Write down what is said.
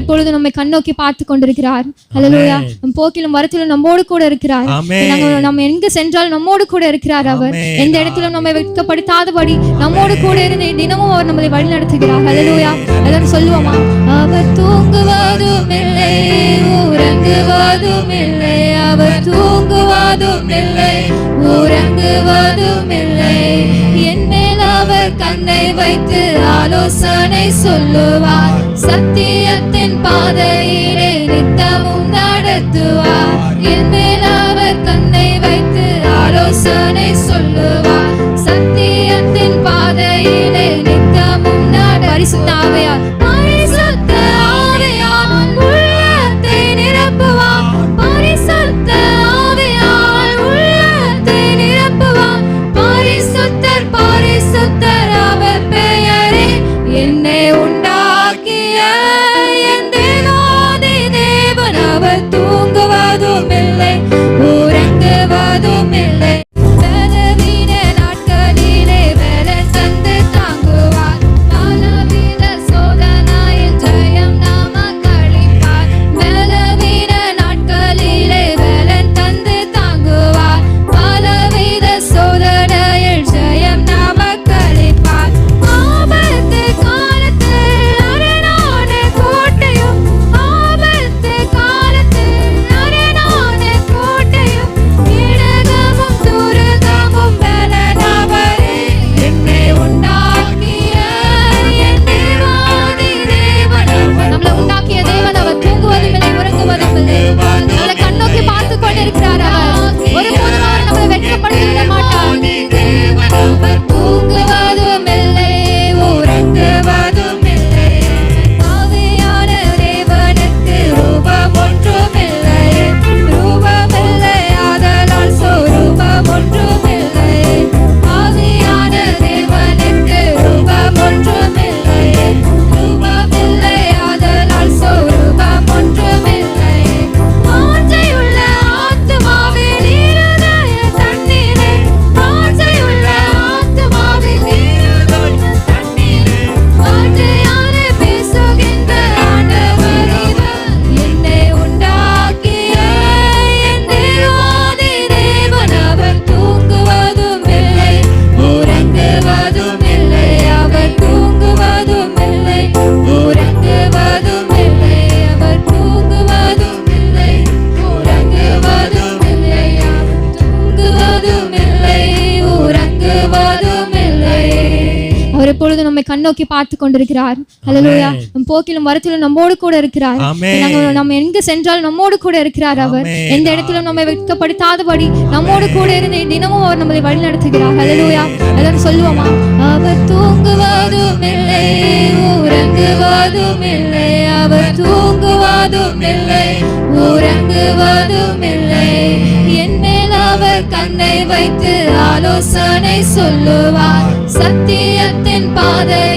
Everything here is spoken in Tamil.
எப்பொழுது நம்மை கண்ணோக்கி பார்த்து கொண்டிருக்கிறார். ஹல்லேலூயா. நம் போக்கிலும் வரத்திலும் நம்மோடு கூட இருக்கிறார். நம்ம எங்க சென்றாலும் நம்மோடு கூட இருக்கிறார். அவர் எந்த இடத்திலும் நம்மை வெட்கப்படுத்தாதபடி நம்மோடு கூட இருந்து தினமும் அவர் நம்மை வழி நடத்துகிறார். ஹல்லேலூயா. எல்லாரும் சொல்லுவோமா? அவர் தூங்குவதும் இல்லை, உறங்குவதும் இல்லை. அவர் தூங்குவதும் இல்லை, உறங்குவதும் இல்லை. என் மேல் அவர் கண்ணை வைத்து ஆலோசனை சொல்லுவார். சத்தியத்தின் பாதையிலே நித்தமும் நடத்துவார். என் மேல் அவர் கண்ணை வைத்து ஆலோசனை சொல்லுவார். சத்தியத்தின் பாதையிலே நித்தமும் பரிசுத்த ஆவியார், பரிசுத்த ஆவியார் உள்ளத்தை நிரப்புவார். பரிசுத்த ஆவியார் உள்ளத்தை நிரப்புவார். பரிசுத்தர் பரிசுத்தர் அவர் பெயரே. என்னை உண்டாக்கிய என் தேவாதி தேவன். அவர் தூங்குவதும் இல்லை, உறங்குவதும் இல்லை. பலவீன நாட்களிலே பலன் தந்து தாங்குவார். பலவித சோதனையில் ஜெயம் நமக்கு அளிப்பார். பலவீன நாட்களிலே பலன் தந்து தாங்குவார். பலவித சோதனையில் ஜெயம் நமக்கு அளிப்பார். ஆபத்து காலத்தில் அரணான கோட்டையும், ஆபத்து காலத்தில் அரணான கோட்டையும், இடகமும் துருகமும் பலனவரே. என்னை உண்டாக்கிய என் தேவாதி தேவன். நம்மளை உண்டாக்கிய தேவன். அவர் தூங்குவதும் இல்லை, உறங்குவதும் இல்லை. நம்மளை கண்ணோக்கி பார்த்து கொண்டிருக்கிறார். அவர் ஒருபோதும் அவர் நம்மளை வெட்கப்படுத்தி விட மாட்டார். அவர் தூங்குவதும் இல்லை, உறங்குவதும் இல்லை. ஆவியான தேவனுக்கு ரூபம் ஒன்றும் இல்லை, ரூபமில்லை, ஆதலால் சொரூபம் ஒன்றும் இல்லை. ஆவியான தேவனுக்கு ரூபம் ஒன்றும் இல்லை, ரூபமில்லை, ஆதலால் சொரூபம் ஒன்றும் இல்லை. ஆசையுள்ள ஆத்துமாவின் இருதய தண்ணீரே, ஆசையுள்ள ஆத்துமாவின் இருதய தண்ணீரே. வார்த்தையால பேசுகின்ற ஆண்டவர் இவர். என்னை உண்டாக்கிய என் தேவாதி தேவன். அவர் தூங்குவதும் இல்லை, உறங்குவதும் இல்லை. அவர் தூங்குவதும் இல்லை, உறங்குவதும் இல்லை. அவர் தூங்குவதும் இல்லை, உறங்குவதும் இல்லை. அவர் தூங்குவதும் இல்லை, உறங்குவதும் இல்லை. அவர் எப்பொழுது நம்மை கண்ணோக்கி பார்த்து கொண்டிருக்கிறார். ஹல்லேலூயா. நம் போக்கிலும் வரத்திலும் நம்மோடு கூட இருக்கிறார். நம்ம எங்க சென்றாலும் நம்மோடு கூட இருக்கிறார். அவர் எந்த இடத்திலும் நம்மை வெட்கப்படுத்தாதபடி நம்மோடு கூட இருந்து தினமும் அவர் நம்மை வழி நடத்துகிறார். ஹல்லேலூயா. எல்லாரும் சொல்லுவோமா? அவர் தூங்குவதும் இல்லை, உறங்குவதும் இல்லை. அவர் தூங்குவதும் இல்லை, உறங்குவதும் இல்லை. என் மேல் அவர் கண்ணை வைத்து ஆலோசனை சொல்லுவார். சத்தியத்தின் பாதை